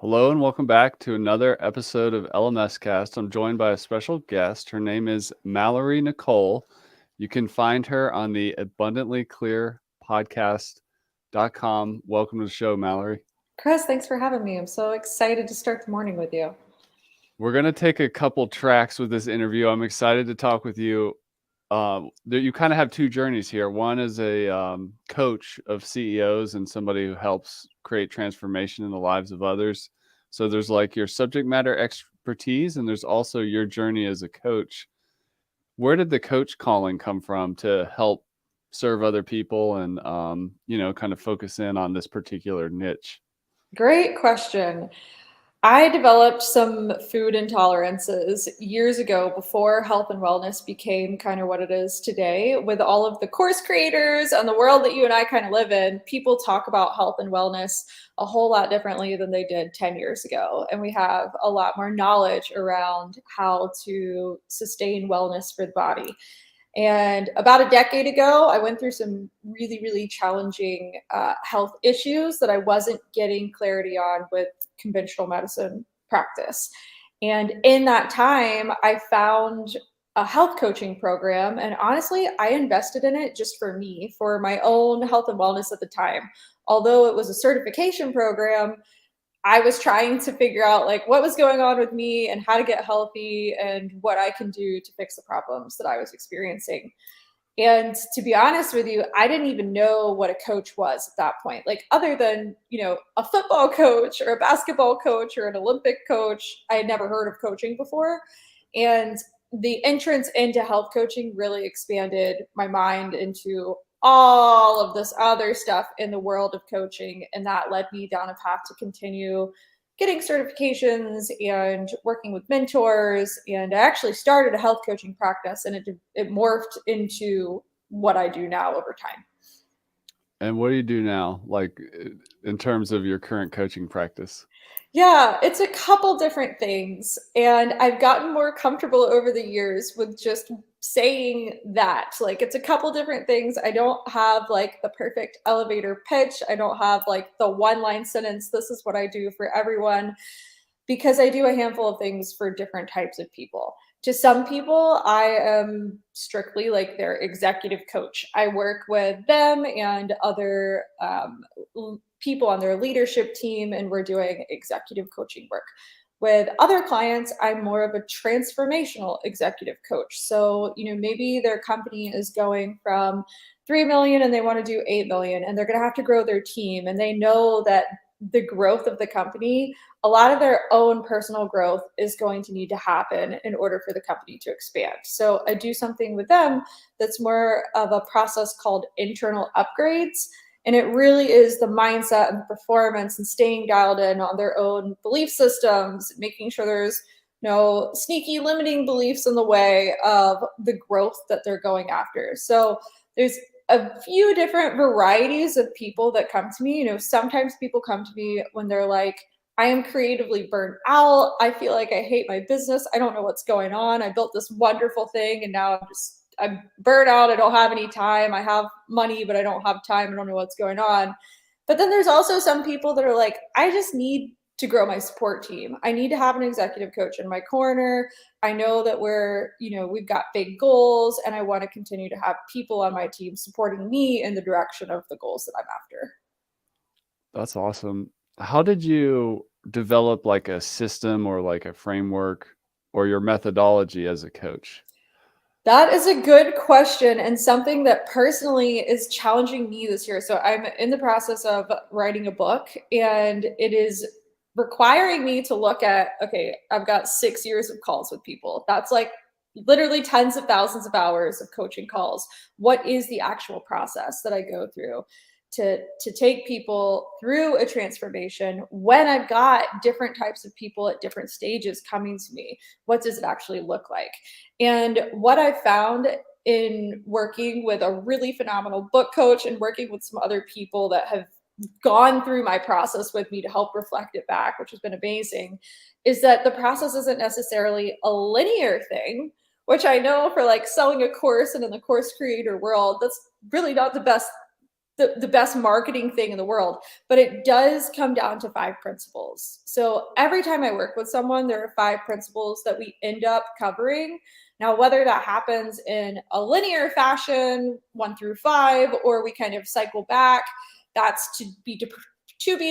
Hello and welcome back to another episode of LMS Cast. I'm joined by a special guest. Her name is Malorie Nicole. You can find her on the Abundantly Clear podcast.com. Welcome to the show, Malorie. Chris, thanks for having me. I'm so excited to start the morning with you. We're going to take a couple tracks with this interview. I'm excited to talk with you. You kind of have two journeys here. One is a coach of CEOs and somebody who helps create transformation in the lives of others. So there's like your subject matter expertise, and there's also your journey as a coach. Where did the coach calling come from to help serve other people and kind of focus in on this particular niche? Great question. I developed some food intolerances years ago before health and wellness became kind of what it is today. With all of the course creators and the world that you and I kind of live in, people talk about health and wellness a whole lot differently than they did 10 years ago. And we have a lot more knowledge around how to sustain wellness for the body. And about a decade ago, I went through some really, really challenging health issues that I wasn't getting clarity on with conventional medicine practice. And in that time, I found a health coaching program. And honestly, I invested in it just for me, for my own health and wellness at the time. Although it was a certification program, I was trying to figure out like what was going on with me and how to get healthy and what I can do to fix the problems that I was experiencing. And to be honest with you, I didn't even know what a coach was at that point. Like other than, a football coach or a basketball coach or an Olympic coach, I had never heard of coaching before. And the entrance into health coaching really expanded my mind into all of this other stuff in the world of coaching. And that led me down a path to continue getting certifications and working with mentors. And I actually started a health coaching practice, and it morphed into what I do now over time. And what do you do now, like in terms of your current coaching practice? Yeah, it's a couple different things. And I've gotten more comfortable over the years with just saying that. Like, it's a couple different things. I don't have like the perfect elevator pitch. I don't have like the one line sentence. This is what I do for everyone, because I do a handful of things for different types of people. To some people, I am strictly like their executive coach. I work with them and other people on their leadership team, and we're doing executive coaching work. With other clients, I'm more of a transformational executive coach. So, maybe their company is going from 3 million and they want to do 8 million, and they're going to have to grow their team. And they know that the growth of the company, a lot of their own personal growth is going to need to happen in order for the company to expand. So I do something with them that's more of a process called internal upgrades. And it really is the mindset and the performance and staying dialed in on their own belief systems, making sure there's no sneaky limiting beliefs in the way of the growth that they're going after. So there's a few different varieties of people that come to me. Sometimes people come to me when they're like, I am creatively burnt out. I feel like I hate my business. I don't know what's going on. I built this wonderful thing and now I'm burnt out. I don't have any time. I have money, but I don't have time. I don't know what's going on. But then there's also some people that are like, I just need to grow my support team. I need to have an executive coach in my corner. I know that we've got big goals, and I want to continue to have people on my team supporting me in the direction of the goals that I'm after. That's awesome. How did you develop like a system or like a framework or your methodology as a coach? That is a good question, and something that personally is challenging me this year. So I'm in the process of writing a book, and it is requiring me to look at, okay, I've got 6 years of calls with people. That's like literally tens of thousands of hours of coaching calls. What is the actual process that I go through to take people through a transformation when I've got different types of people at different stages coming to me? What does it actually look like? And what I found in working with a really phenomenal book coach and working with some other people that have gone through my process with me to help reflect it back, which has been amazing, is that the process isn't necessarily a linear thing, which I know for like selling a course and in the course creator world, that's really not the best marketing thing in the world, but it does come down to 5 principles. So every time I work with someone, there are 5 principles that we end up covering. Now, whether that happens in a linear fashion, 1 through 5, or we kind of cycle back, that's to be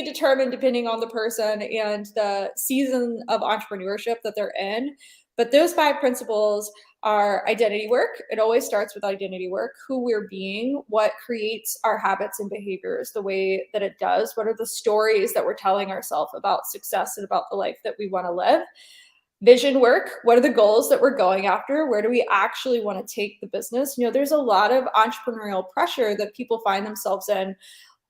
determined depending on the person and the season of entrepreneurship that they're in. But those 5 principles are identity work. It always starts with identity work, who we're being, what creates our habits and behaviors the way that it does, what are the stories that we're telling ourselves about success and about the life that we want to live. Vision work, what are the goals that we're going after? Where do we actually want to take the business? There's a lot of entrepreneurial pressure that people find themselves in,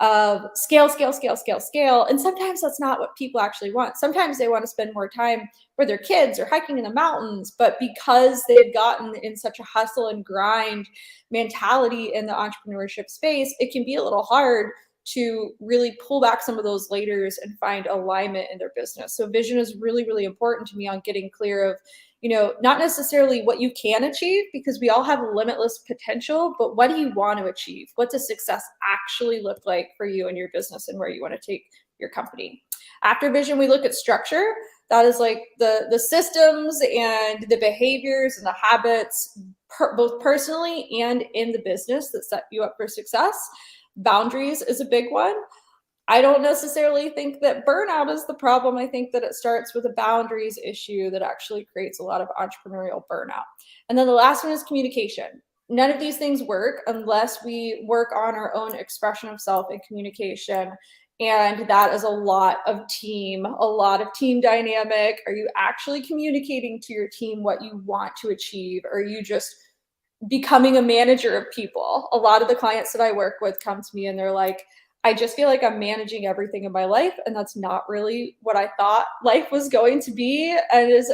of scale, scale, scale, scale, scale. And sometimes that's not what people actually want. Sometimes they want to spend more time with their kids or hiking in the mountains. But because they've gotten in such a hustle and grind mentality in the entrepreneurship space, it can be a little hard to really pull back some of those layers and find alignment in their business. So vision is really, really important to me on getting clear of, not necessarily what you can achieve, because we all have limitless potential, but what do you want to achieve? What does success actually look like for you and your business and where you want to take your company? After vision, we look at structure. That is like the systems and the behaviors and the habits, both personally and in the business, that set you up for success. Boundaries is a big one. I don't necessarily think that burnout is the problem. I think that it starts with a boundaries issue that actually creates a lot of entrepreneurial burnout. And then the last one is communication. None of these things work unless we work on our own expression of self and communication. And that is a lot of team dynamic. Are you actually communicating to your team what you want to achieve? Or are you just becoming a manager of people? A lot of the clients that I work with come to me and they're like, I just feel like I'm managing everything in my life, and that's not really what I thought life was going to be. And as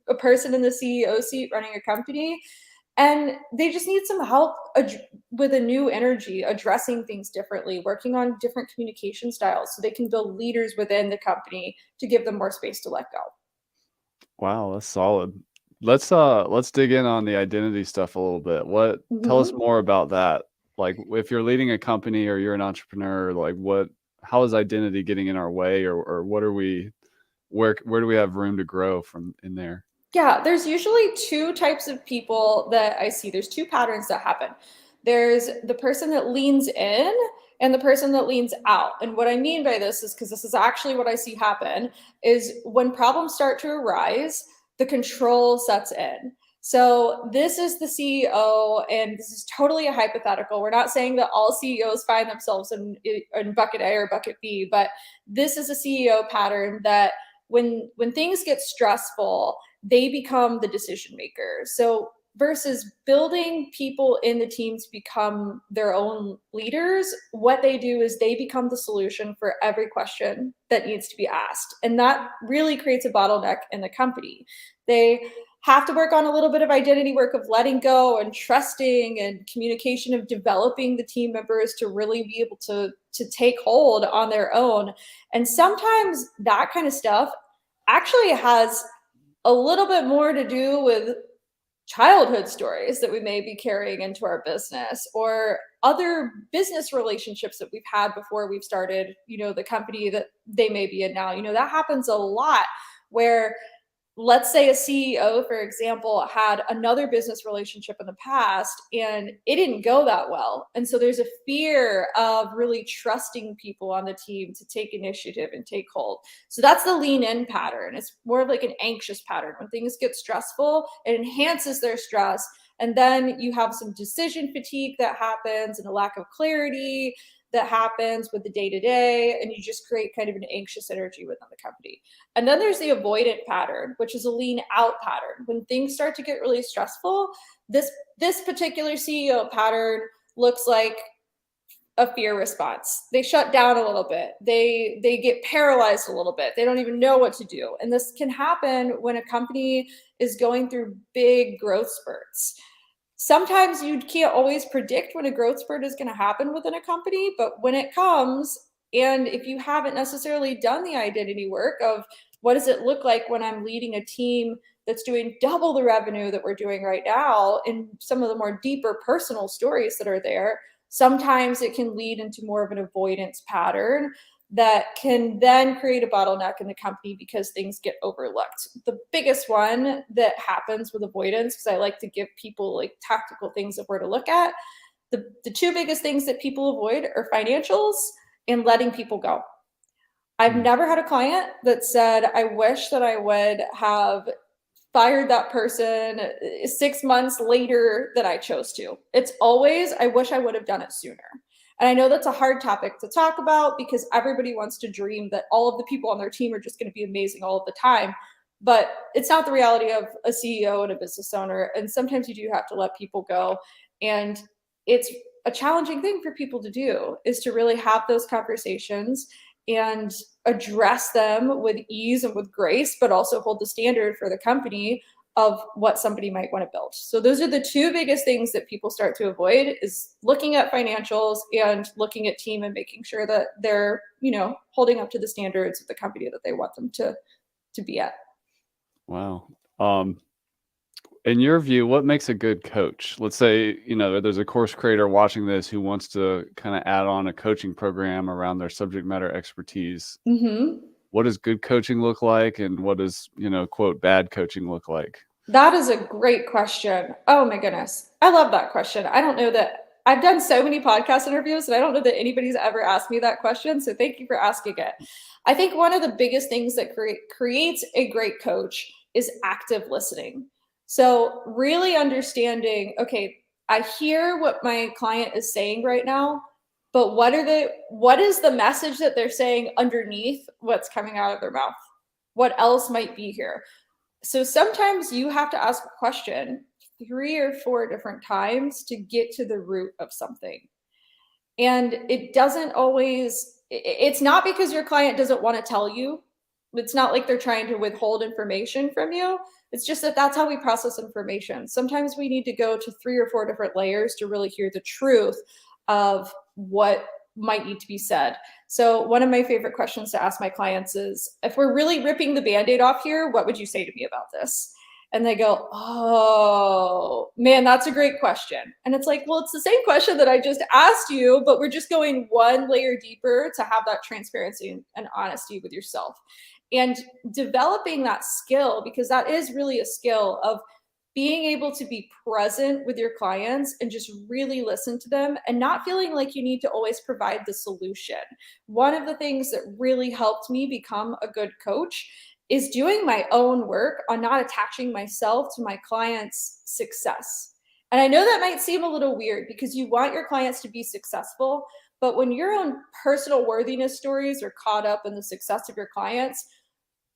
a person in the CEO seat running a company, and they just need some help with a new energy, addressing things differently, working on different communication styles so they can build leaders within the company to give them more space to let go. Wow, that's solid. Let's dig in on the identity stuff a little bit. Tell us Mhm. more about that. Like, if you're leading a company or you're an entrepreneur, like how is identity getting in our way, or what are we where do we have room to grow from in there? Yeah, there's usually 2 types of people that I see. There's 2 patterns that happen. There's the person that leans in and the person that leans out. And what I mean by this is, because this is actually what I see happen, is when problems start to arise, the control sets in. So this is the CEO, and this is totally a hypothetical. We're not saying that all CEOs find themselves in bucket A or bucket B, but this is a CEO pattern that when things get stressful, they become the decision maker. So versus building people in the team to become their own leaders, what they do is they become the solution for every question that needs to be asked. And that really creates a bottleneck in the company. They have to work on a little bit of identity work of letting go and trusting and communication of developing the team members to really be able to take hold on their own. And sometimes that kind of stuff actually has a little bit more to do with childhood stories that we may be carrying into our business, or other business relationships that we've had before we've started, the company that they may be in now. That happens a lot, where let's say a CEO, for example, had another business relationship in the past and it didn't go that well. And so there's a fear of really trusting people on the team to take initiative and take hold. So that's the lean in pattern. It's more of like an anxious pattern. When things get stressful, it enhances their stress. And then you have some decision fatigue that happens and a lack of clarity that happens with the day to day. And you just create kind of an anxious energy within the company. And then there's the avoidant pattern, which is a lean out pattern. When things start to get really stressful, this particular CEO pattern looks like a fear response. They shut down a little bit. They get paralyzed a little bit. They don't even know what to do. And this can happen when a company is going through big growth spurts. Sometimes you can't always predict when a growth spurt is going to happen within a company, but when it comes, and if you haven't necessarily done the identity work of what does it look like when I'm leading a team that's doing double the revenue that we're doing right now, in some of the more deeper personal stories that are there, Sometimes it can lead into more of an avoidance pattern that can then create a bottleneck in the company because things get overlooked. The biggest one that happens with avoidance, because I like to give people like tactical things of where to look at, the two biggest things that people avoid are financials and letting people go. I've Mm. never had a client that said, I wish that I would have fired that person 6 months later than I chose to. It's always, I wish I would have done it sooner. And I know that's a hard topic to talk about because everybody wants to dream that all of the people on their team are just going to be amazing all of the time. But it's not the reality of a CEO and a business owner. And sometimes you do have to let people go. And it's a challenging thing for people to do, is to really have those conversations and address them with ease and with grace, but also hold the standard for the company of what somebody might want to build. So those are the two biggest things that people start to avoid, is looking at financials and looking at team and making sure that they're, holding up to the standards of the company that they want them to be at. Wow. In your view, what makes a good coach? Let's say, there's a course creator watching this who wants to kind of add on a coaching program around their subject matter expertise. Mm-hmm. What does good coaching look like? And what does, quote, bad coaching look like? That is a great question. Oh my goodness. I love that question. I don't know that I've done so many podcast interviews, and I don't know that anybody's ever asked me that question. So thank you for asking it. I think one of the biggest things that creates a great coach is active listening. So really understanding, okay, I hear what my client is saying right now, but what is the message that they're saying underneath what's coming out of their mouth? What else might be here? So sometimes you have to ask a question 3 or 4 different times to get to the root of something. And it doesn't always, it's not because your client doesn't want to tell you. It's not like they're trying to withhold information from you. It's just that that's how we process information. Sometimes we need to go to 3 or 4 different layers to really hear the truth of what might need to be said. So one of my favorite questions to ask my clients is, if we're really ripping the Band-Aid off here, what would you say to me about this? And they go, oh man, that's a great question. And it's like, well, it's the same question that I just asked you, but we're just going one layer deeper to have that transparency and honesty with yourself. And developing that skill, because that is really a skill of being able to be present with your clients and just really listen to them and not feeling like you need to always provide the solution. One of the things that really helped me become a good coach is doing my own work on not attaching myself to my clients' success. And I know that might seem a little weird because you want your clients to be successful, but when your own personal worthiness stories are caught up in the success of your clients,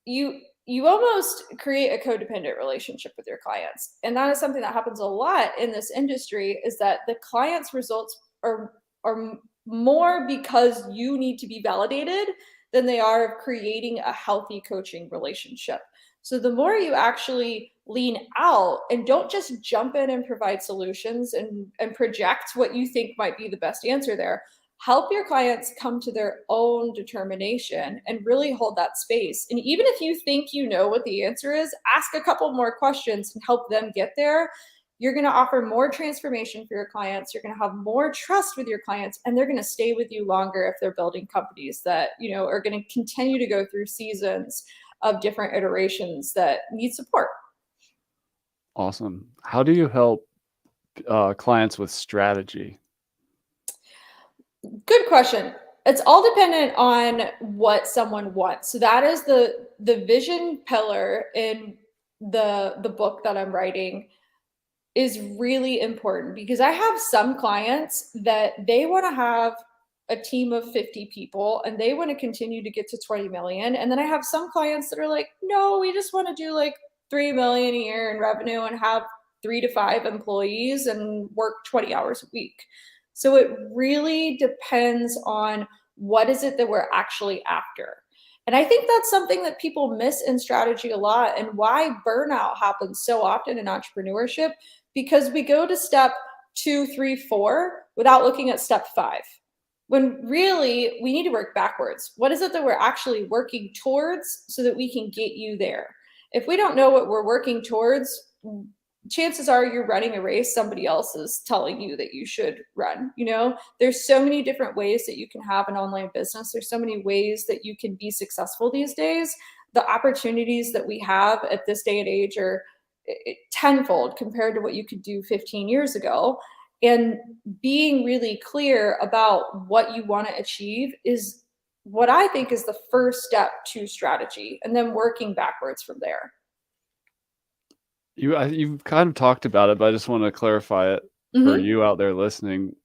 you almost create a codependent relationship with your clients. And that is something that happens a lot in this industry, is that the clients' results are more because you need to be validated than they are of creating a healthy coaching relationship. So the more you actually lean out and don't just jump in and provide solutions and project what you think might be the best answer there, help your clients come to their own determination and really hold that space. And even if you think you know what the answer is, ask a couple more questions and help them get there. You're going to offer more transformation for your clients. You're going to have more trust with your clients, and they're going to stay with you longer if they're building companies that, are going to continue to go through seasons of different iterations that need support. Awesome. How do you help clients with strategy? Good question. It's all dependent on what someone wants. So that is the vision pillar in the book that I'm writing, is really important, because I have some clients that they want to have a team of 50 people and they want to continue to get to 20 million. And then I have some clients that are like, no, we just want to do like 3 million a year in revenue and have 3 to 5 employees and work 20 hours a week. So it really depends on what is it that we're actually after. And I think that's something that people miss in strategy a lot, and why burnout happens so often in entrepreneurship, because we go to step 2, 3, 4 without looking at step 5. When really we need to work backwards. What is it that we're actually working towards so that we can get you there? If we don't know what we're working towards, chances are you're running a race somebody else is telling you that you should run. There's so many different ways that you can have an online business. There's so many ways that you can be successful these days. The opportunities that we have at this day and age are tenfold compared to what you could do 15 years ago. And being really clear about what you want to achieve is what I think is the first step to strategy, and then working backwards from there. You've kind of talked about it, but I just want to clarify it for Mhm. you out there listening.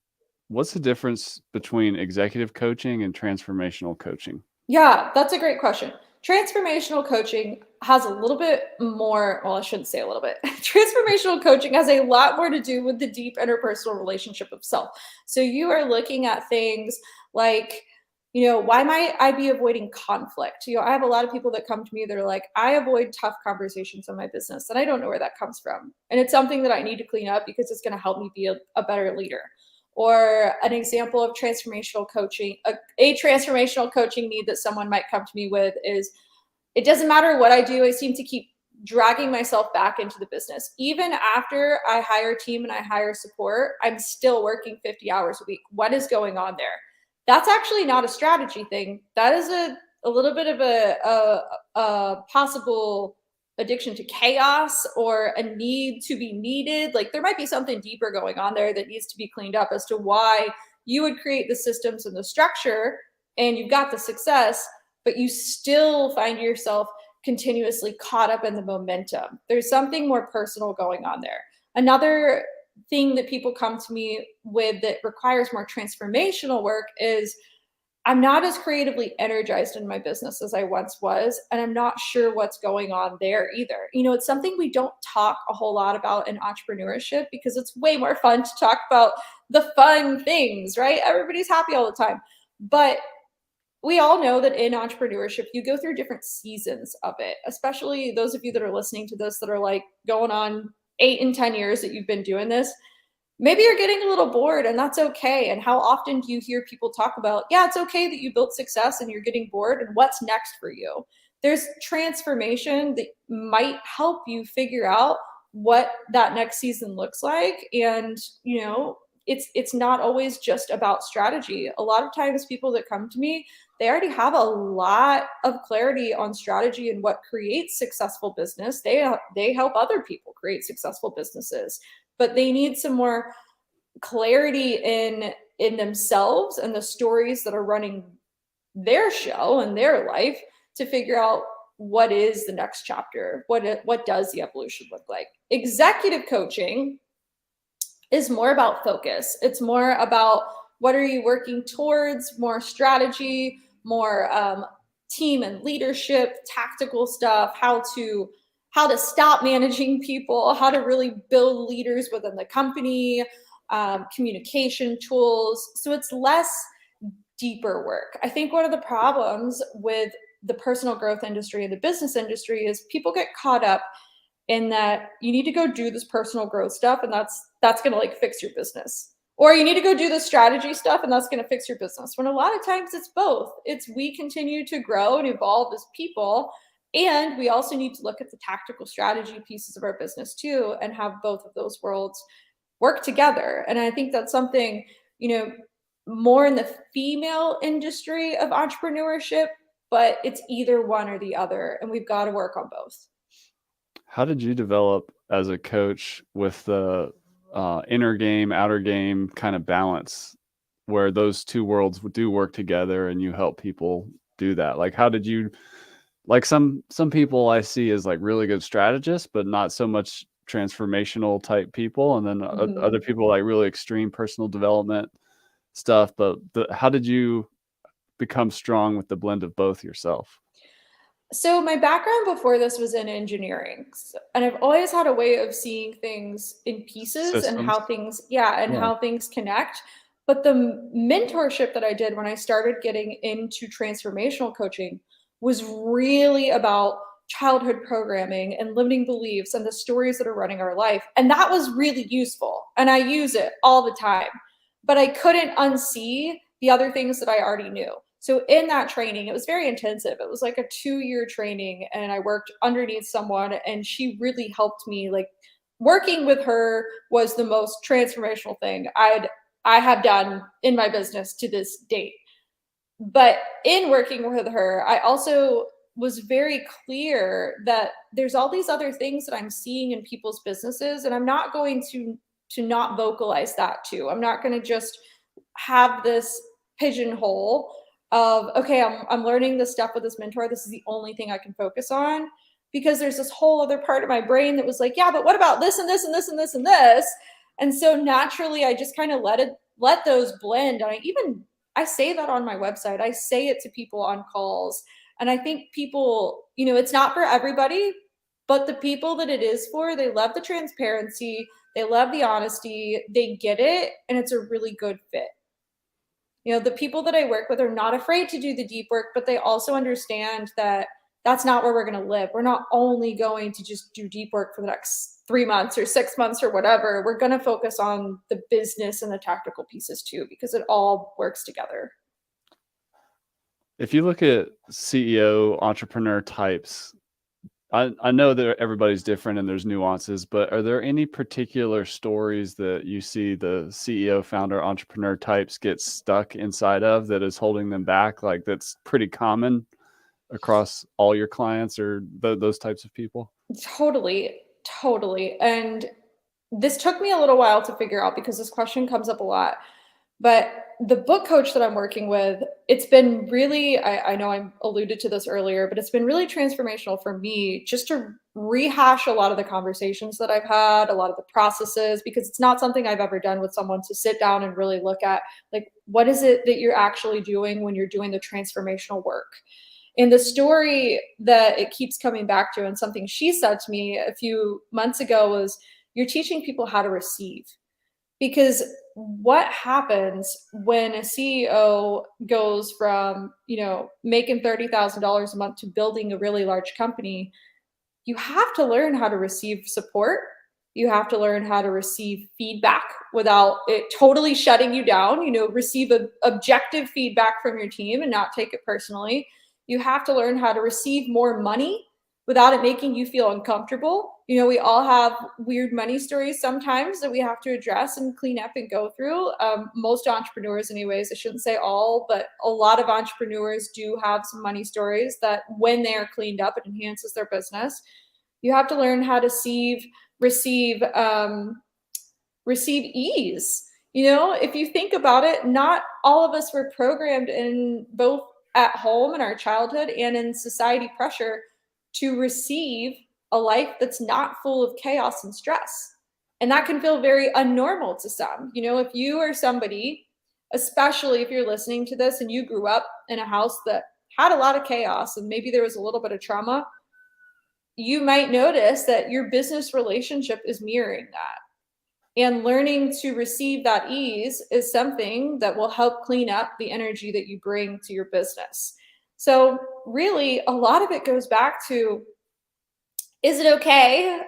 What's the difference between executive coaching and transformational coaching? Yeah, that's a great question. Transformational coaching has a little bit more, well, I shouldn't say a little bit. Transformational coaching has a lot more to do with the deep interpersonal relationship of self. So you are looking at things like, why might I be avoiding conflict? I have a lot of people that come to me that are like, I avoid tough conversations in my business, and I don't know where that comes from. And it's something that I need to clean up because it's going to help me be a better leader. Or an example of transformational coaching, a transformational coaching need that someone might come to me with is, it doesn't matter what I do, I seem to keep dragging myself back into the business. Even after I hire a team and I hire support, I'm still working 50 hours a week. What is going on there? That's actually not a strategy thing. That is a little bit of a possible addiction to chaos or a need to be needed. Like there might be something deeper going on there that needs to be cleaned up as to why you would create the systems and the structure and you've got the success, but you still find yourself continuously caught up in the momentum. There's something more personal going on there. Another thing that people come to me with that requires more transformational work is, I'm not as creatively energized in my business as I once was, and I'm not sure what's going on there either. It's something we don't talk a whole lot about in entrepreneurship because it's way more fun to talk about the fun things, right? Everybody's happy all the time. But we all know that in entrepreneurship, you go through different seasons of it, especially those of you that are listening to this that are like going on 8 and 10 years that you've been doing this. Maybe you're getting a little bored, and that's okay. And how often do you hear people talk about, yeah, it's okay that you built success and you're getting bored, and what's next for you? There's transformation that might help you figure out what that next season looks like. And, it's not always just about strategy. A lot of times people that come to me, they already have a lot of clarity on strategy and what creates successful business. They help other people create successful businesses, but they need some more clarity in themselves and the stories that are running their show and their life to figure out what is the next chapter. What does the evolution look like? Executive coaching is more about focus. It's more about what are you working towards, more strategy, more team and leadership, tactical stuff, how to stop managing people, how to really build leaders within the company, communication tools. So it's less deeper work. I think one of the problems with the personal growth industry and the business industry is people get caught up in that you need to go do this personal growth stuff, and that's going to like fix your business, or you need to go do the strategy stuff and that's going to fix your business, when a lot of times it's both. It's we continue to grow and evolve as people, and we also need to look at the tactical strategy pieces of our business too and have both of those worlds work together. And I think that's something, more in the female industry of entrepreneurship, but it's either one or the other, and we've got to work on both. How did you develop as a coach with the inner game, outer game kind of balance where those two worlds do work together and you help people do that? Like, how did you, like some people I see as like really good strategists, but not so much transformational type people. And then Mhm. other people like really extreme personal development stuff. But how did you become strong with the blend of both yourself? So my background before this was in engineering, and I've always had a way of seeing things in pieces and Systems? how things, yeah, and Yeah. how things connect. But the mentorship that I did when I started getting into transformational coaching was really about childhood programming and limiting beliefs and the stories that are running our life. And that was really useful. And I use it all the time. But I couldn't unsee the other things that I already knew. So in that training, it was very intensive. It was like a 2-year training, and I worked underneath someone, and she really helped me like working with her was the most transformational thing I have done in my business to this date. But in working with her, I also was very clear that there's all these other things that I'm seeing in people's businesses, and I'm not going to not vocalize that too. I'm not going to just have this pigeonhole of, okay, I'm learning this stuff with this mentor. This is the only thing I can focus on, because there's this whole other part of my brain that was like, yeah, but what about this and this and this and this and this? And so naturally, I just kind of let those blend. And I say that on my website. I say it to people on calls. And I think people, it's not for everybody, but the people that it is for, they love the transparency, they love the honesty, they get it, and it's a really good fit. The people that I work with are not afraid to do the deep work, but they also understand that that's not where we're going to live. We're not only going to just do deep work for the next 3 months or 6 months or whatever. We're going to focus on the business and the tactical pieces too, because it all works together. If you look at CEO entrepreneur types, I know that everybody's different and there's nuances, but are there any particular stories that you see the CEO, founder, entrepreneur types get stuck inside of that is holding them back? Like that's pretty common across all your clients or those types of people? Totally, totally. And this took me a little while to figure out because this question comes up a lot. But the book coach that I'm working with, it's been really, I know I alluded to this earlier, but it's been really transformational for me just to rehash a lot of the conversations that I've had, a lot of the processes, because it's not something I've ever done with someone to sit down and really look at, like, what is it that you're actually doing when you're doing the transformational work? And the story that it keeps coming back to, and something she said to me a few months ago, was, you're teaching people how to receive. Because what happens when a CEO goes from, making $30,000 a month to building a really large company? You have to learn how to receive support. You have to learn how to receive feedback without it totally shutting you down. Receive objective feedback from your team and not take it personally. You have to learn how to receive more money without it making you feel uncomfortable. We all have weird money stories sometimes that we have to address and clean up and go through. Most entrepreneurs, anyways, I shouldn't say all, but a lot of entrepreneurs do have some money stories that, when they are cleaned up, it enhances their business. You have to learn how to receive ease. If you think about it, not all of us were programmed, in both at home in our childhood and in society pressure, to receive a life that's not full of chaos and stress. And that can feel very unnormal to some. If you are somebody, especially if you're listening to this and you grew up in a house that had a lot of chaos and maybe there was a little bit of trauma, you might notice that your business relationship is mirroring that. And learning to receive that ease is something that will help clean up the energy that you bring to your business. So, really, a lot of it goes back to, is it okay?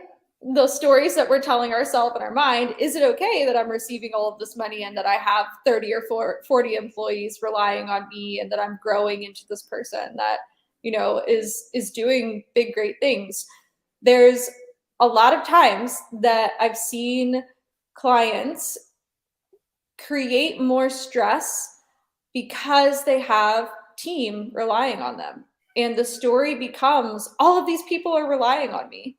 Those stories that we're telling ourselves in our mind, is it okay that I'm receiving all of this money and that I have 30 or 40 employees relying on me, and that I'm growing into this person that, is doing big, great things? There's a lot of times that I've seen clients create more stress because they have team relying on them. And the story becomes, all of these people are relying on me,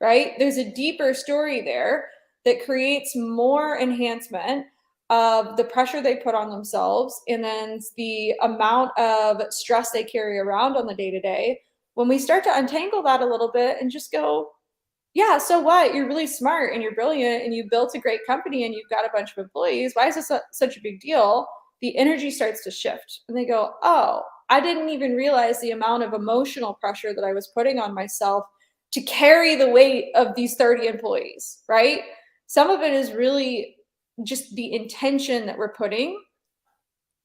right? There's a deeper story there that creates more enhancement of the pressure they put on themselves, and then the amount of stress they carry around on the day to day. When we start to untangle that a little bit and just go, yeah, so what? You're really smart and you're brilliant and you built a great company and you've got a bunch of employees. Why is this such a big deal? The energy starts to shift and they go, oh, I didn't even realize the amount of emotional pressure that I was putting on myself to carry the weight of these 30 employees, right? Some of it is really just the intention that we're putting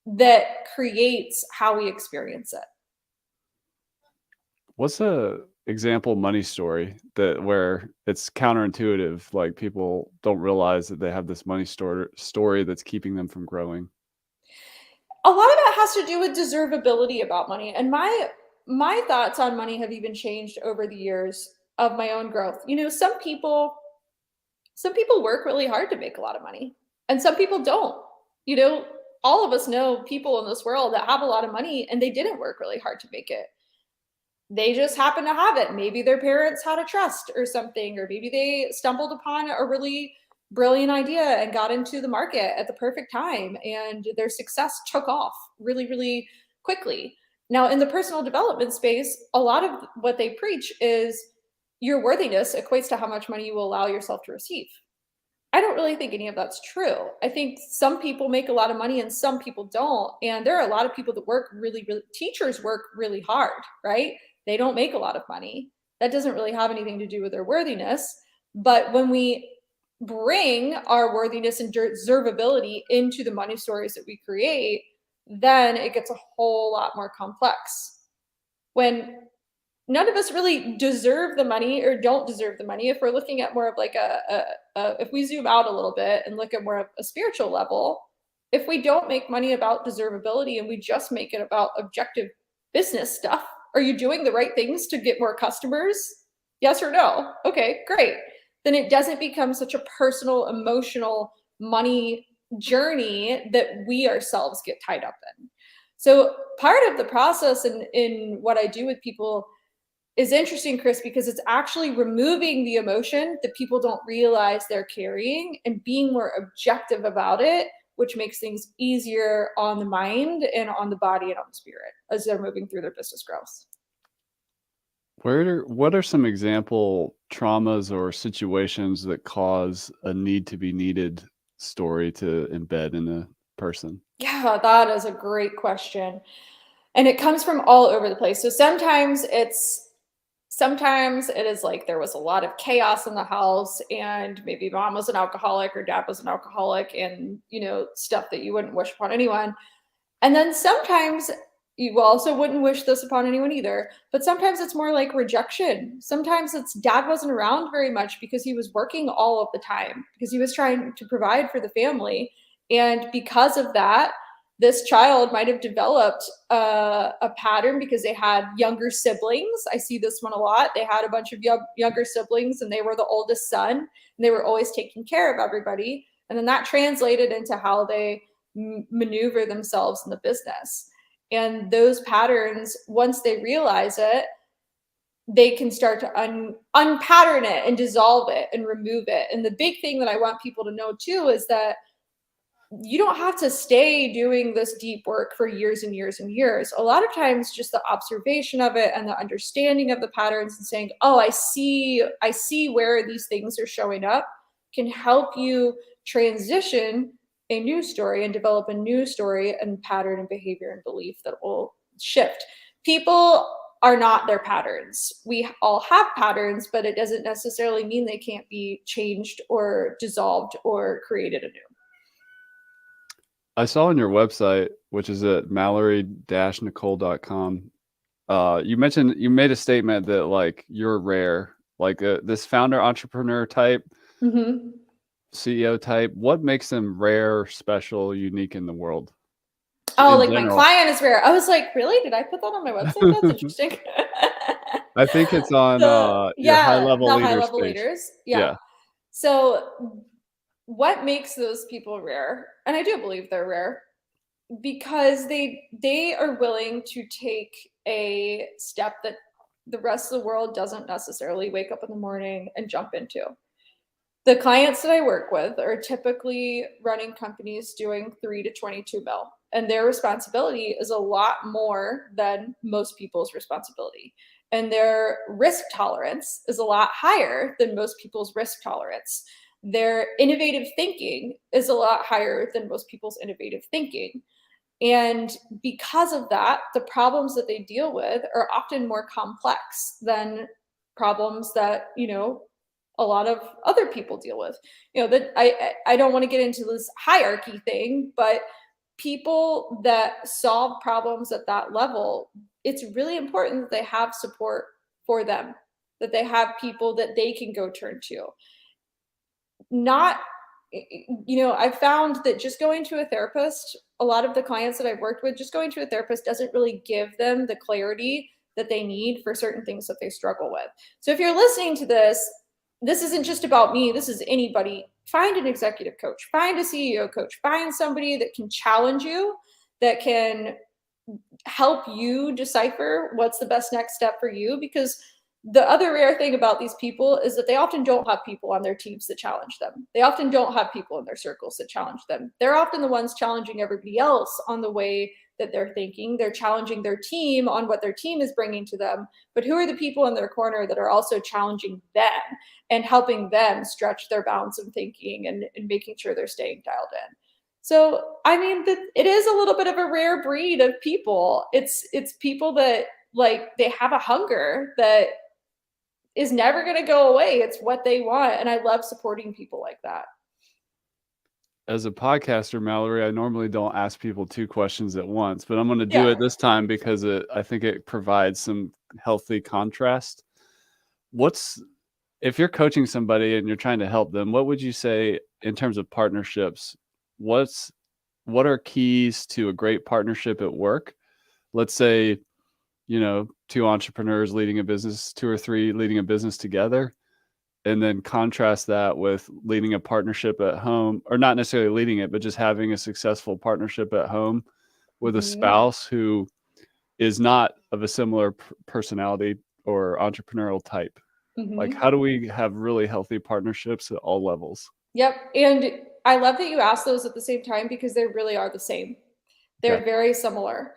that creates how we experience it. What's a example money story that where it's counterintuitive, like people don't realize that they have this money story that's keeping them from growing? A lot of it has to do with deservability about money. And my thoughts on money have even changed over the years of my own growth. Some people some people work really hard to make a lot of money, and some people don't. You know, all of us know people in this world that have a lot of money and they didn't work really hard to make it. They just happen to have it. Maybe their parents had a trust or something, or maybe they stumbled upon a really brilliant idea and got into the market at the perfect time, and their success took off really, really quickly. Now, in the personal development space, a lot of what they preach is your worthiness equates to how much money you will allow yourself to receive. I don't really think any of that's true. I think some people make a lot of money and some people don't. And there are a lot of people that work really, really, teachers work really hard, right? They don't make a lot of money. That doesn't really have anything to do with their worthiness. But when we bring our worthiness and deservability into the money stories that we create, then it gets a whole lot more complex. When none of us really deserve the money or don't deserve the money, if we're looking at more of like if we zoom out a little bit and look at more of a spiritual level, if we don't make money about deservability and we just make it about objective business stuff, are you doing the right things to get more customers? Yes or no? Okay, great. Then it doesn't become such a personal, emotional money journey that we ourselves get tied up in. So part of the process in what I do with people is interesting, Chris, because it's actually removing the emotion that people don't realize they're carrying and being more objective about it, which makes things easier on the mind and on the body and on the spirit as they're moving through their business growth. What are some example traumas or situations that cause a need to be needed story to embed in a person? Yeah, that is a great question. And it comes from all over the place. So sometimes it is like there was a lot of chaos in the house and maybe mom was an alcoholic or dad was an alcoholic, and stuff that you wouldn't wish upon anyone. And then sometimes you also wouldn't wish this upon anyone either, but sometimes it's more like rejection. Sometimes it's dad wasn't around very much because he was working all of the time, because he was trying to provide for the family. And because of that, this child might have developed a pattern because they had younger siblings. I see this one a lot. They had a bunch of younger siblings and they were the oldest son, and they were always taking care of everybody. And then that translated into how they maneuver themselves in the business. And those patterns, once they realize it, they can start to unpattern it and dissolve it and remove it. And the big thing that I want people to know too is that you don't have to stay doing this deep work for years and years and years. A lot of times just the observation of it and the understanding of the patterns and saying, oh, I see where these things are showing up, can help you transition a new story and develop a new story and pattern and behavior and belief that will shift. People are not their patterns. We all have patterns, but it doesn't necessarily mean they can't be changed or dissolved or created anew. I saw on your website, which is at Malorie-Nicole.com, you made a statement that like you're rare, like this founder entrepreneur type, CEO type. What makes them rare, special, unique in the world? Oh, in like general? My client is rare. I was like, really? Did I put that on my website? That's interesting. I think it's on your high-level the high leaders level page. leaders. Yeah. So what makes those people rare? And I do believe they're rare because they are willing to take a step that the rest of the world doesn't necessarily wake up in the morning and jump into. The clients that I work with are typically running companies doing 3 to 22 mil, and their responsibility is a lot more than most people's responsibility. And their risk tolerance is a lot higher than most people's risk tolerance. Their innovative thinking is a lot higher than most people's innovative thinking. And because of that, the problems that they deal with are often more complex than problems that, a lot of other people deal with. That I don't want to get into this hierarchy thing, but people that solve problems at that level, it's really important that they have support for them, that they have people that they can go turn to. I found that just going to a therapist, a lot of the clients that I've worked with, just going to a therapist doesn't really give them the clarity that they need for certain things that they struggle with. So if you're listening to this this isn't just about me, this is anybody. Find an executive coach, find a CEO coach, find somebody that can challenge you, that can help you decipher what's the best next step for you. Because the other rare thing about these people is that they often don't have people on their teams that challenge them. They often don't have people in their circles that challenge them. They're often the ones challenging everybody else on the way that they're thinking. They're challenging their team on what their team is bringing to them. But who are the people in their corner that are also challenging them and helping them stretch their bounds of thinking and making sure they're staying dialed in? So, I mean, it is a little bit of a rare breed of people. It's people that, like, they have a hunger that is never going to go away. It's what they want, and I love supporting people like that. As a podcaster, Mallory, I normally don't ask people 2 questions at once, but I'm going to do Yeah. it this time because I think it provides some healthy contrast. If you're coaching somebody and you're trying to help them, what would you say in terms of partnerships? What are keys to a great partnership at work? Let's say, 2 entrepreneurs leading a business, 2 or 3 leading a business together, and then contrast that with leading a partnership at home, or not necessarily leading it, but just having a successful partnership at home with a Mhm. spouse who is not of a similar personality or entrepreneurial type. Like, Mhm. how do we have really healthy partnerships at all levels? Yep, and I love that you asked those at the same time because they really are the same. Okay. They're very similar.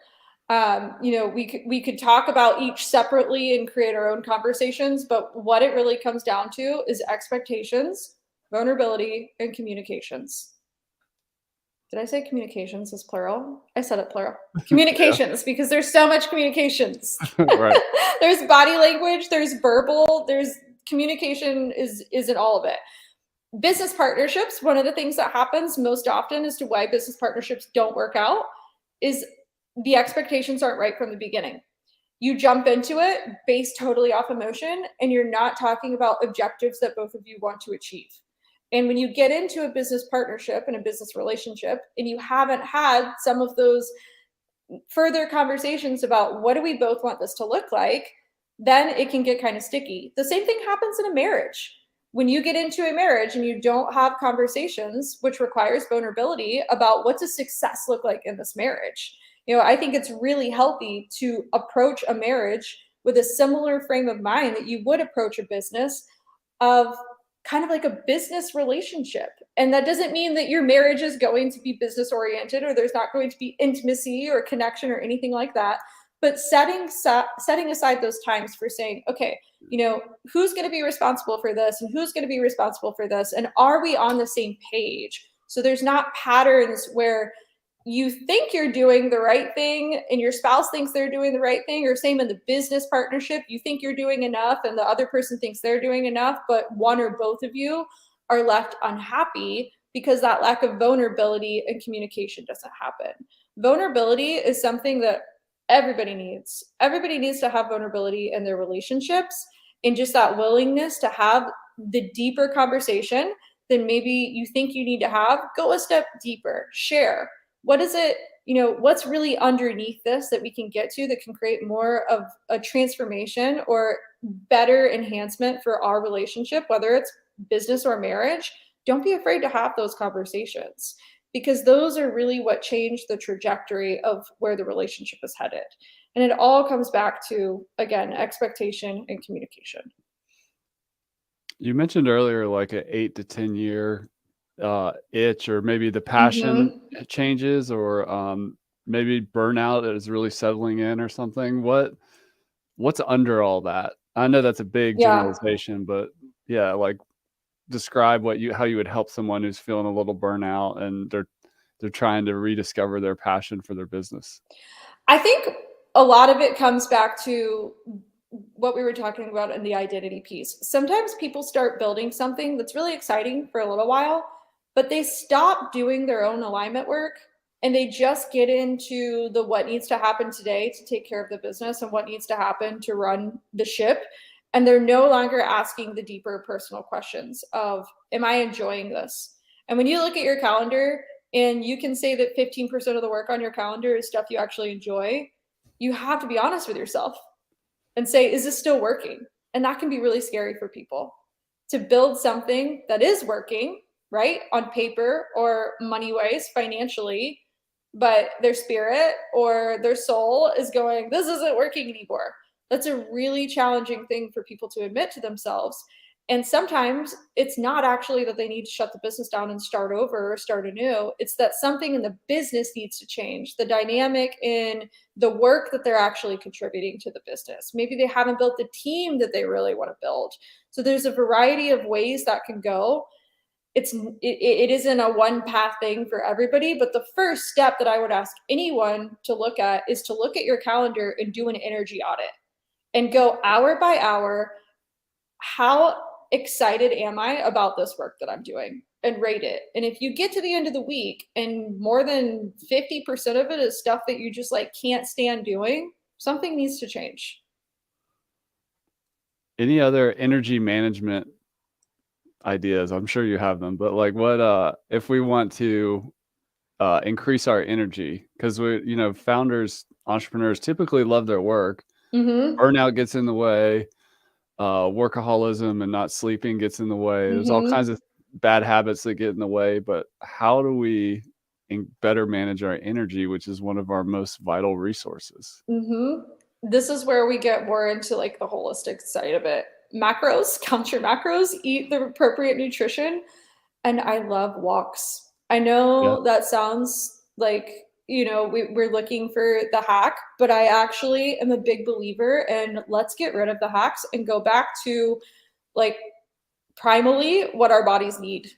We could talk about each separately and create our own conversations, but what it really comes down to is expectations, vulnerability, and communications. Did I say communications is plural? I said it plural. Yeah. Communications, because there's so much communications. Right. There's body language, there's verbal, there's communication isn't all of it. Business partnerships, one of the things that happens most often as to why business partnerships don't work out is the expectations aren't right from the beginning. You jump into it based totally off emotion, and you're not talking about objectives that both of you want to achieve. And when you get into a business partnership and a business relationship and you haven't had some of those further conversations about what do we both want this to look like, then it can get kind of sticky. The same thing happens in a marriage. When you get into a marriage and you don't have conversations, which requires vulnerability about what does success look like in this marriage. I think it's really healthy to approach a marriage with a similar frame of mind that you would approach a business, of kind of like a business relationship. And that doesn't mean that your marriage is going to be business oriented or there's not going to be intimacy or connection or anything like that. But setting aside those times for saying, okay, who's going to be responsible for this and who's going to be responsible for this? And are we on the same page? So there's not patterns where you think you're doing the right thing and your spouse thinks they're doing the right thing, or same in the business partnership, you think you're doing enough and the other person thinks they're doing enough, but one or both of you are left unhappy because that lack of vulnerability and communication doesn't happen. Vulnerability is something that everybody needs to have vulnerability in their relationships, and just that willingness to have the deeper conversation than maybe you think you need to have. Go a step deeper, share what is it, what's really underneath this that we can get to that can create more of a transformation or better enhancement for our relationship, whether it's business or marriage. Don't be afraid to have those conversations, because those are really what change the trajectory of where the relationship is headed. And it all comes back to, again, expectation and communication. You mentioned earlier like an 8 to 10 year itch, or maybe the passion Mhm. changes, or maybe burnout is really settling in or something. What's under all that? I know that's a big Yeah. generalization, but yeah, like, describe how you would help someone who's feeling a little burnout and they're trying to rediscover their passion for their business. I think a lot of it comes back to what we were talking about in the identity piece. Sometimes people start building something that's really exciting for a little while, but they stop doing their own alignment work and they just get into the what needs to happen today to take care of the business and what needs to happen to run the ship. And they're no longer asking the deeper personal questions of, am I enjoying this? And when you look at your calendar and you can say that 15% of the work on your calendar is stuff you actually enjoy, you have to be honest with yourself and say, is this still working? And that can be really scary for people to build something that is working, right, on paper or money wise, financially, but their spirit or their soul is going, this isn't working anymore. That's a really challenging thing for people to admit to themselves. And sometimes it's not actually that they need to shut the business down and start over or start anew. It's that something in the business needs to change. The dynamic in the work that they're actually contributing to the business. Maybe they haven't built the team that they really want to build. So there's a variety of ways that can go. It isn't a one path thing for everybody, but the first step that I would ask anyone to look at is to look at your calendar and do an energy audit and go hour by hour. How excited am I about this work that I'm doing, and rate it? And if you get to the end of the week and more than 50% of it is stuff that you just like can't stand doing, something needs to change. Any other energy management ideas? I'm sure you have them, but like what if we want to increase our energy? Because founders, entrepreneurs typically love their work. Mm-hmm. Burnout gets in the way. Workaholism and not sleeping gets in the way. There's all kinds Mm-hmm. of bad habits that get in the way, but how do we better manage our energy, which is one of our most vital resources? Mm-hmm. This is where we get more into like the holistic side of it. Macros, count your macros, eat the appropriate nutrition, and I love walks. I Yeah. know that sounds like, we're looking for the hack, but I actually am a big believer in let's get rid of the hacks and go back to like primally what our bodies need.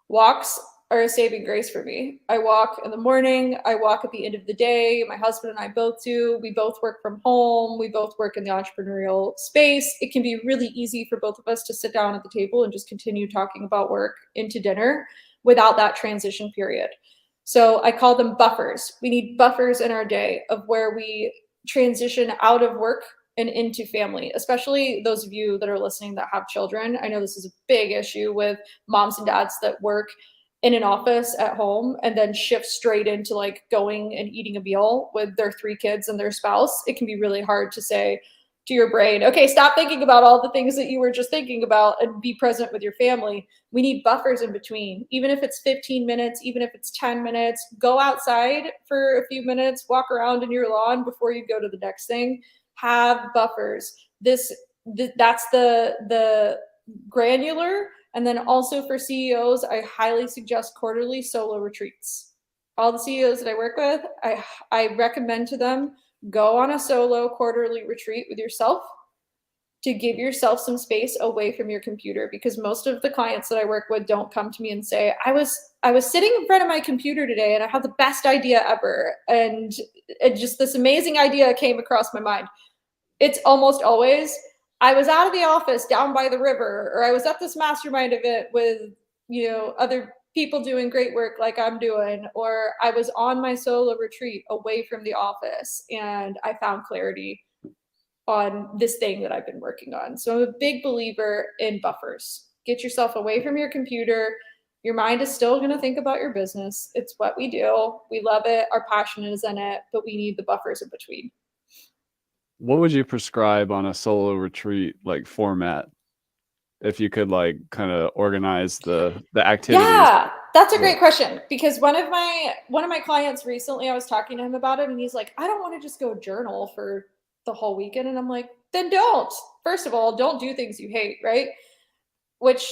Walks are a saving grace for me. I walk in the morning, I walk at the end of the day. My husband and I both do. We both work from home, we both work in the entrepreneurial space. It can be really easy for both of us to sit down at the table and just continue talking about work into dinner without that transition period. So I call them buffers. We need buffers in our day of where we transition out of work and into family, especially those of you that are listening that have children. I know this is a big issue with moms and dads that work in an office at home and then shift straight into like going and eating a meal with their 3 kids and their spouse. It can be really hard to say to your brain, okay, stop thinking about all the things that you were just thinking about and be present with your family. We need buffers in between, even if it's 15 minutes, even if it's 10 minutes. Go outside for a few minutes, walk around in your lawn before you go to the next thing. Have buffers. That's the granular. And then also for CEOs, I highly suggest quarterly solo retreats. All the CEOs that I work with, I recommend to them go on a solo quarterly retreat with yourself to give yourself some space away from your computer, because most of the clients that I work with don't come to me and say, I was sitting in front of my computer today and I had the best idea ever, and just this amazing idea came across my mind. It's almost always, I was out of the office down by the river, or I was at this mastermind event with, other people doing great work like I'm doing, or I was on my solo retreat away from the office and I found clarity on this thing that I've been working on. So I'm a big believer in buffers. Get yourself away from your computer. Your mind is still going to think about your business. It's what we do. We love it. Our passion is in it, but we need the buffers in between. What would you prescribe on a solo retreat like format if you could like kind of organize the activities? Yeah, that's a Yeah. great question, because one of my clients recently, I was talking to him about it and he's like, I don't want to just go journal for the whole weekend. And I'm like, then don't. First of all, don't do things you hate, right? Which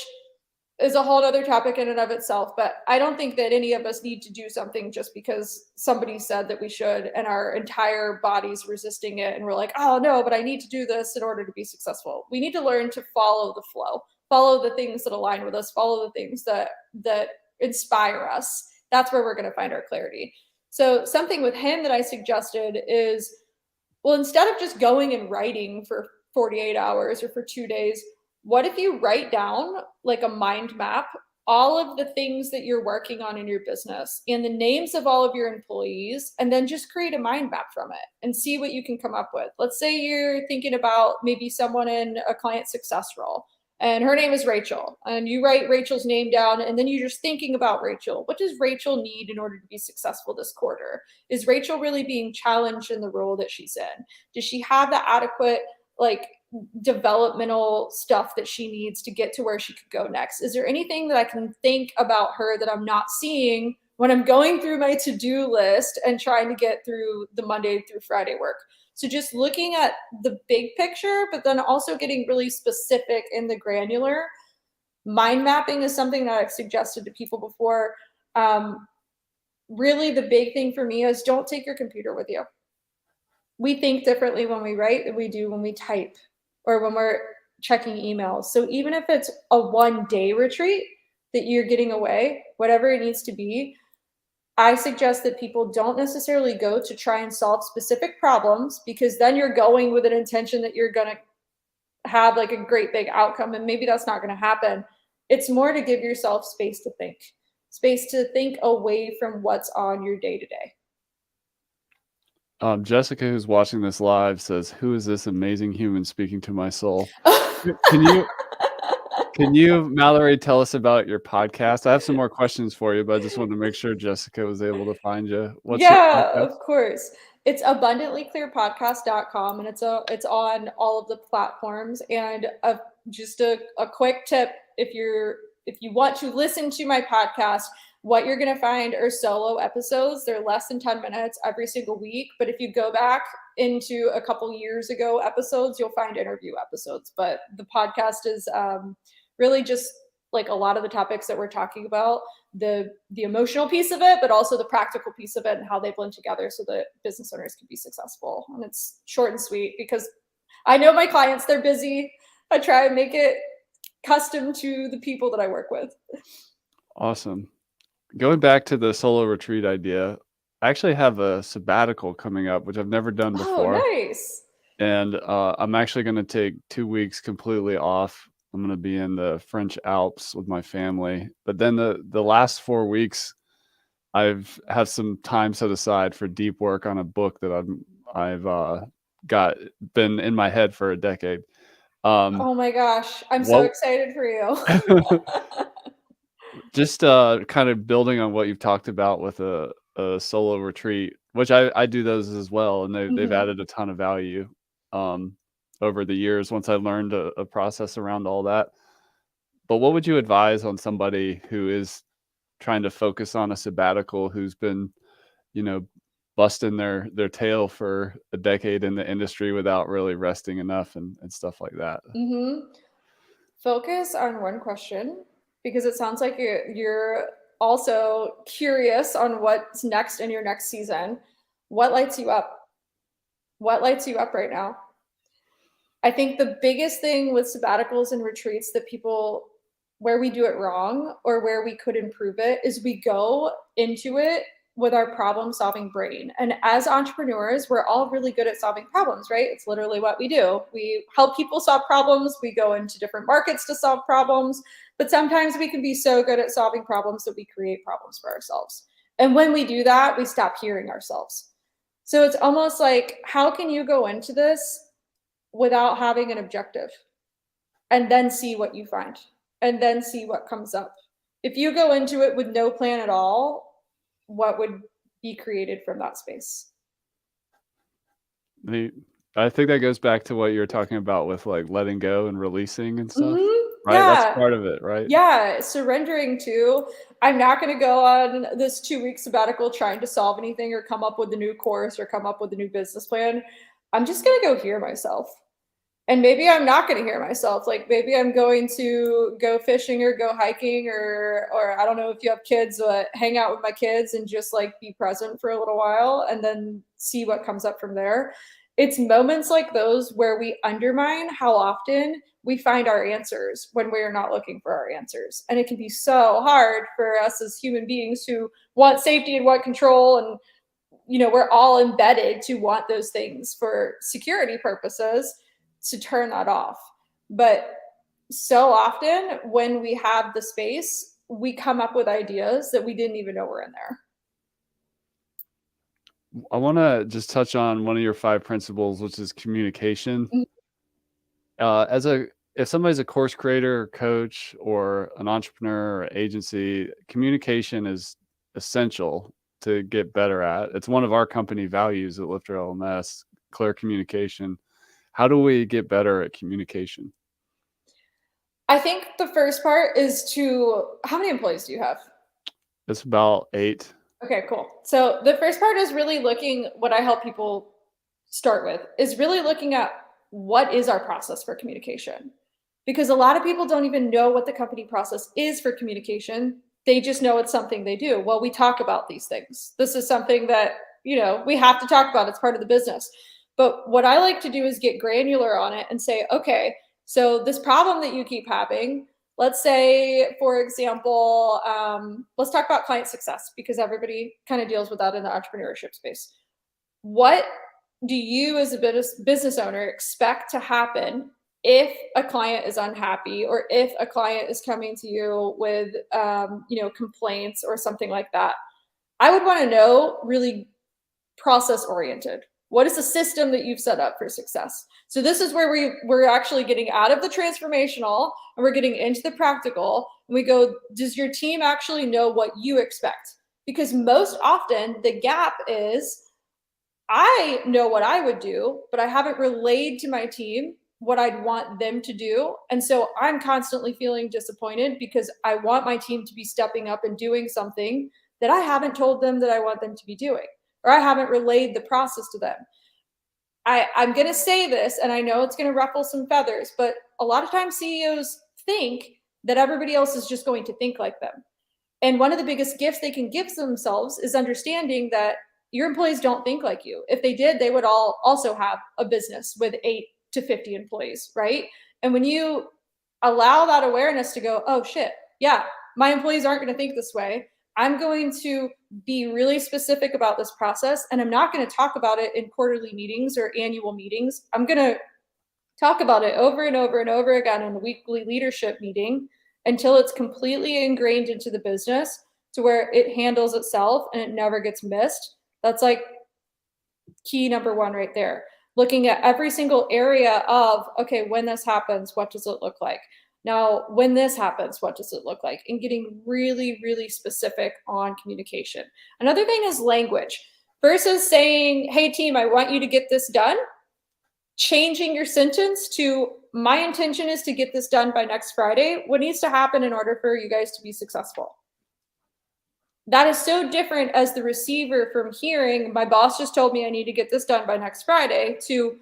is a whole other topic in and of itself. But I don't think that any of us need to do something just because somebody said that we should and our entire body's resisting it. And we're like, oh no, but I need to do this in order to be successful. We need to learn to follow the flow, follow the things that align with us, follow the things that inspire us. That's where we're going to find our clarity. So something with him that I suggested is, well, instead of just going and writing for 48 hours or for 2 days, what if you write down like a mind map, all of the things that you're working on in your business and the names of all of your employees, and then just create a mind map from it and see what you can come up with. Let's say you're thinking about maybe someone in a client success role and her name is Rachel, and you write Rachel's name down, and then you're just thinking about Rachel. What does Rachel need in order to be successful this quarter? Is Rachel really being challenged in the role that she's in? Does she have the adequate like developmental stuff that she needs to get to where she could go next? Is there anything that I can think about her that I'm not seeing when I'm going through my to-do list and trying to get through the Monday through Friday work? So just looking at the big picture, but then also getting really specific in the granular. Mind mapping is something that I've suggested to people before. Really, the big thing for me is don't take your computer with you. We think differently when we write than we do when we type or when we're checking emails. So even if it's a 1 day retreat that you're getting away, whatever it needs to be, I suggest that people don't necessarily go to try and solve specific problems, because then you're going with an intention that you're going to have like a great big outcome, and maybe that's not going to happen. It's more to give yourself space to think away from what's on your day to day. Jessica, who's watching this live, says, "Who is this amazing human speaking to my soul?" Can you, Malorie, tell us about your podcast? I have some more questions for you, but I just wanted to make sure Jessica was able to find you. What's your Yeah, podcast? of course. It's abundantlyclearpodcast.com, and it's on all of the platforms. And just a quick tip, if you want to listen to my podcast, what you're going to find are solo episodes. They're less than 10 minutes every single week. But if you go back into a couple years ago episodes, you'll find interview episodes. But the podcast is really just like a lot of the topics that we're talking about, the emotional piece of it, but also the practical piece of it and how they blend together so that business owners can be successful. And it's short and sweet because I know my clients, they're busy. I try and make it custom to the people that I work with. Awesome. Going back to the solo retreat idea, I actually have a sabbatical coming up, which I've never done before. Oh, nice. And I'm actually going to take 2 weeks completely off. I'm going to be in the French Alps with my family. But then the last 4 weeks, I've had some time set aside for deep work on a book that I've been in my head for a decade. Oh my gosh, I'm so excited for you. Just kind of building on what you've talked about with a solo retreat, which I do those as well, and they've added a ton of value over the years once I learned a process around all that. But what would you advise on somebody who is trying to focus on a sabbatical, who's been, busting their tail for a decade in the industry without really resting enough and stuff like that? Focus on one question, because it sounds like you're also curious on what's next in your next season. What lights you up? What lights you up right now? I think the biggest thing with sabbaticals and retreats that people, where we do it wrong or where we could improve it, is we go into it with our problem solving brain. And as entrepreneurs, we're all really good at solving problems, right? It's literally what we do. We help people solve problems. We go into different markets to solve problems. But sometimes we can be so good at solving problems that we create problems for ourselves. And when we do that, we stop hearing ourselves. So it's almost like, how can you go into this without having an objective and then see what you find and then see what comes up? If you go into it with no plan at all, what would be created from that space? I think that goes back to what you were talking about with like letting go and releasing and stuff, right? Yeah. That's part of it, right? Yeah, surrendering to, I'm not going to go on this 2 week sabbatical trying to solve anything or come up with a new course or come up with a new business plan. I'm just going to go hear myself. And maybe I'm not going to hear myself. Like maybe I'm going to go fishing or go hiking or I don't know if you have kids, but hang out with my kids and just like be present for a little while and then see what comes up from there. It's moments like those where we undermine how often we find our answers when we're not looking for our answers. And it can be so hard for us as human beings who want safety and want control, and we're all embedded to want those things for security purposes, to turn that off. But so often when we have the space, we come up with ideas that we didn't even know were in there. I want to just touch on one of your 5 principles, which is communication. If somebody's a course creator or coach or an entrepreneur or agency, communication is essential to get better at. It's one of our company values at Lifter LMS, clear communication. How do we get better at communication? I think the first part is how many employees do you have? It's about 8. Okay, cool. So the first part is really what I help people start with is really looking at what is our process for communication. Because a lot of people don't even know what the company process is for communication. They just know it's something they do. Well, we talk about these things. This is something that, we have to talk about. It's part of the business. But what I like to do is get granular on it and say, okay, so this problem that you keep having, let's say, for example, let's talk about client success because everybody kind of deals with that in the entrepreneurship space. What do you as a business owner expect to happen if a client is unhappy or if a client is coming to you with complaints or something like that? I would want to know really process oriented. What is the system that you've set up for success? So this is where we're actually getting out of the transformational and we're getting into the practical. And we go, does your team actually know what you expect? Because most often the gap is, I know what I would do, but I haven't relayed to my team what I'd want them to do. And so I'm constantly feeling disappointed because I want my team to be stepping up and doing something that I haven't told them that I want them to be doing, or I haven't relayed the process to them. I'm going to say this, and I know it's going to ruffle some feathers, but a lot of times CEOs think that everybody else is just going to think like them. And one of the biggest gifts they can give themselves is understanding that your employees don't think like you. If they did, they would all also have a business with 8 to 50 employees, right? And when you allow that awareness to go, oh shit, yeah, my employees aren't going to think this way. I'm going to be really specific about this process, and I'm not going to talk about it in quarterly meetings or annual meetings. I'm going to talk about it over and over and over again in the weekly leadership meeting until it's completely ingrained into the business to where it handles itself and it never gets missed. That's like key number one right there. Looking at every single area of, okay, when this happens, what does it look like? Now, when this happens, what does it look like? And getting really, really specific on communication. Another thing is language. Versus saying, hey, team, I want you to get this done, changing your sentence to, my intention is to get this done by next Friday. What needs to happen in order for you guys to be successful? That is so different as the receiver from hearing, my boss just told me I need to get this done by next Friday, to,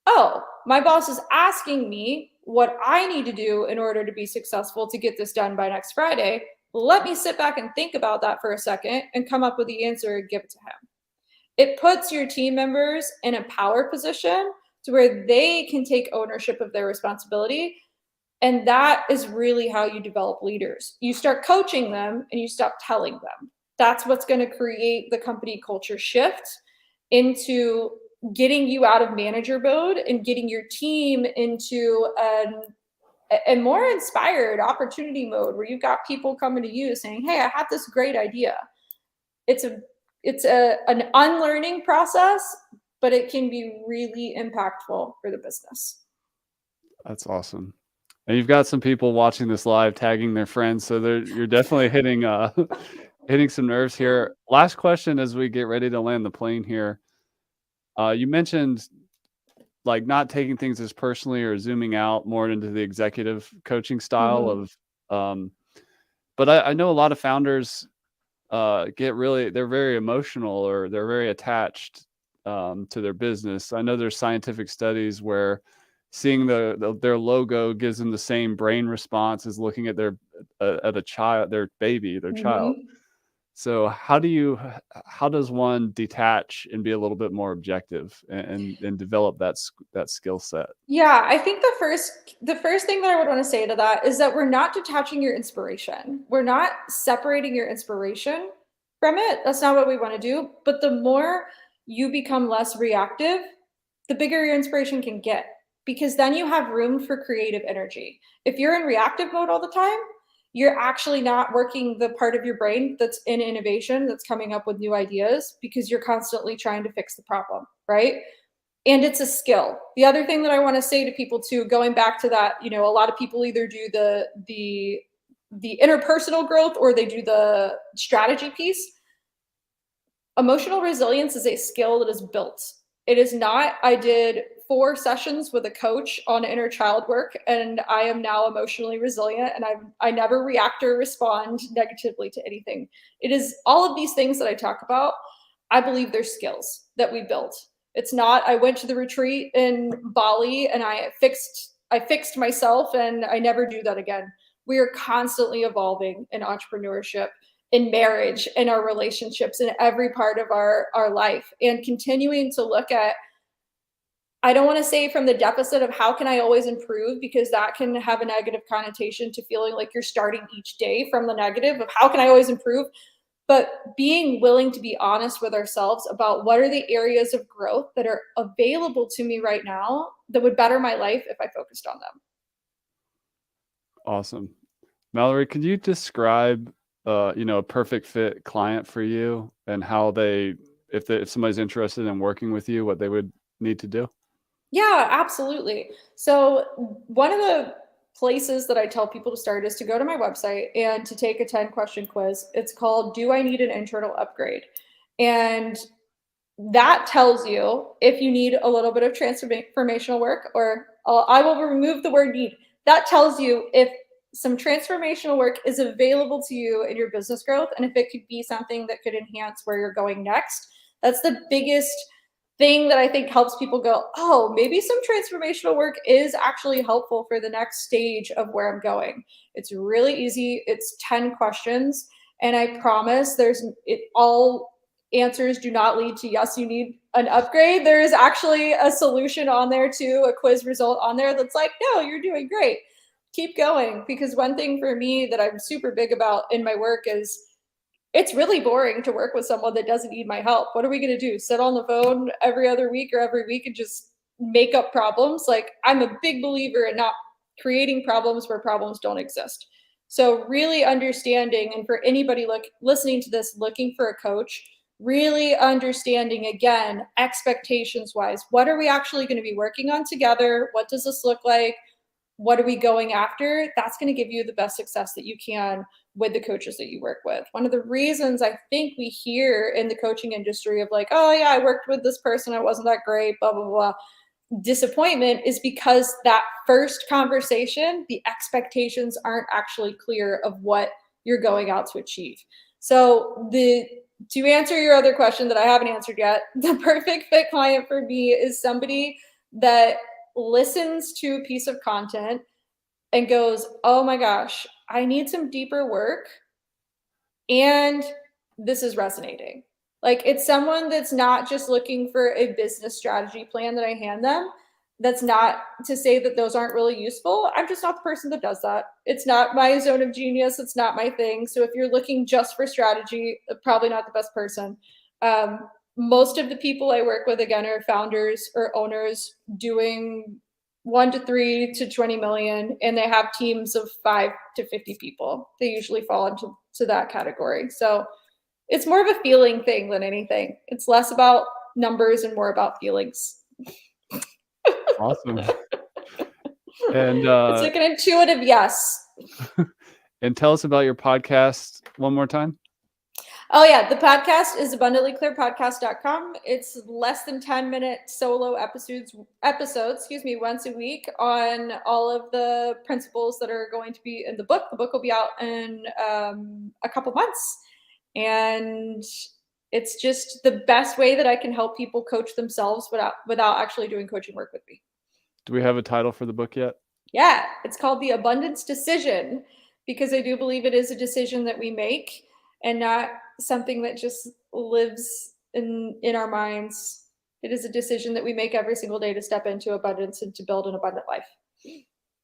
oh, my boss is asking me what I need to do in order to be successful to get this done by next Friday. Let me sit back and think about that for a second and come up with the answer and give it to him. It puts your team members in a power position to where they can take ownership of their responsibility. And that is really how you develop leaders. You start coaching them and you stop telling them. That's what's going to create the company culture shift into getting you out of manager mode and getting your team into a more inspired opportunity mode where you've got people coming to you saying, hey, I had this great idea. It's an unlearning process, but it can be really impactful for the business. That's awesome. And you've got some people watching this live tagging their friends, so you're definitely hitting hitting some nerves here. Last question as we get ready to land the plane here. You mentioned like not taking things as personally or zooming out more into the executive coaching style of but I know a lot of founders they're very emotional or they're very attached to their business. I know there's scientific studies where seeing their logo gives them the same brain response as looking at their at a child, their baby, their child. So how does one detach and be a little bit more objective and develop that skill set? Yeah, I think the first thing that I would want to say to that is that we're not detaching your inspiration. We're not separating your inspiration from it. That's not what we want to do. But the more you become less reactive, the bigger your inspiration can get, because then you have room for creative energy. If you're in reactive mode all the time, you're actually not working the part of your brain that's in innovation, that's coming up with new ideas, because you're constantly trying to fix the problem, right? And it's a skill. The other thing that I want to say to people too, going back to that, a lot of people either do the interpersonal growth or they do the strategy piece. Emotional resilience is a skill that is built. It is not, I did 4 sessions with a coach on inner child work, and I am now emotionally resilient, and I never react or respond negatively to anything. It is all of these things that I talk about. I believe they're skills that we built. It's not I went to the retreat in Bali and I fixed myself and I never do that again. We are constantly evolving in entrepreneurship, in marriage, in our relationships, in every part of our life, and continuing to look at, I don't want to say from the deficit of how can I always improve, because that can have a negative connotation to feeling like you're starting each day from the negative of how can I always improve, but being willing to be honest with ourselves about what are the areas of growth that are available to me right now that would better my life if I focused on them. Awesome. Malorie, could you describe, a perfect fit client for you and how if somebody's interested in working with you, what they would need to do? Yeah, absolutely. So, one of the places that I tell people to start is to go to my website and to take a 10-question quiz. It's called Do I Need an Internal Upgrade? And that tells you if you need a little bit of transformational work, or I will remove the word need. That tells you if some transformational work is available to you in your business growth and if it could be something that could enhance where you're going next. That's the biggest thing that I think helps people go, oh, maybe some transformational work is actually helpful for the next stage of where I'm going. It's really easy. It's 10 questions. And I promise all answers do not lead to yes, you need an upgrade. There is actually a solution on there too, a quiz result on there that's like, no, you're doing great. Keep going. Because one thing for me that I'm super big about in my work is it's really boring to work with someone that doesn't need my help. What are we going to do? Sit on the phone every other week or every week and just make up problems? Like, I'm a big believer in not creating problems where problems don't exist. So, really understanding, and for anybody listening to this looking for a coach, really understanding again, expectations wise, what are we actually going to be working on together? What does this look like? What are we going after? That's going to give you the best success that you can with the coaches that you work with. One of the reasons I think we hear in the coaching industry of like, oh yeah, I worked with this person, it wasn't that great, blah, blah, blah. Disappointment is because that first conversation, the expectations aren't actually clear of what you're going out to achieve. So to answer your other question that I haven't answered yet, the perfect fit client for me is somebody that listens to a piece of content and goes, oh my gosh, I need some deeper work. And this is resonating. Like, it's someone that's not just looking for a business strategy plan that I hand them. That's not to say that those aren't really useful. I'm just not the person that does that. It's not my zone of genius. It's not my thing. So if you're looking just for strategy, probably not the best person. Most of the people I work with, again, are founders or owners doing 1 to 3 to 20 million, and they have teams of 5 to 50 people. They usually fall into that category. So it's more of a feeling thing than anything. It's less about numbers and more about feelings. Awesome. And It's like an intuitive yes. and tell us about your podcast one more time. Oh yeah, the podcast is abundantlyclearpodcast.com. It's less than 10-minute solo episodes, once a week on all of the principles that are going to be in the book. The book will be out in a couple months. And it's just the best way that I can help people coach themselves without actually doing coaching work with me. Do we have a title for the book yet? Yeah, it's called The Abundance Decision, because I do believe it is a decision that we make and not something that just lives in our minds. It is a decision that we make every single day to step into abundance and to build an abundant life.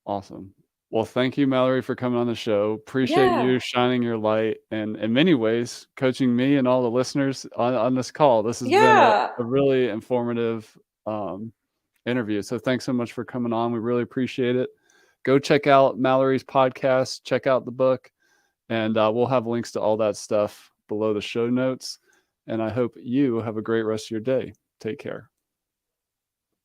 Awesome. Well, thank you, Malorie, for coming on the show. Appreciate Yeah. you shining your light and in many ways coaching me and all the listeners on this call. This has been Yeah. a really informative interview. So thanks so much for coming on. We really appreciate it. Go check out Malorie's podcast, check out the book, and we'll have links to all that stuff below the show notes. And I hope you have a great rest of your day. Take care.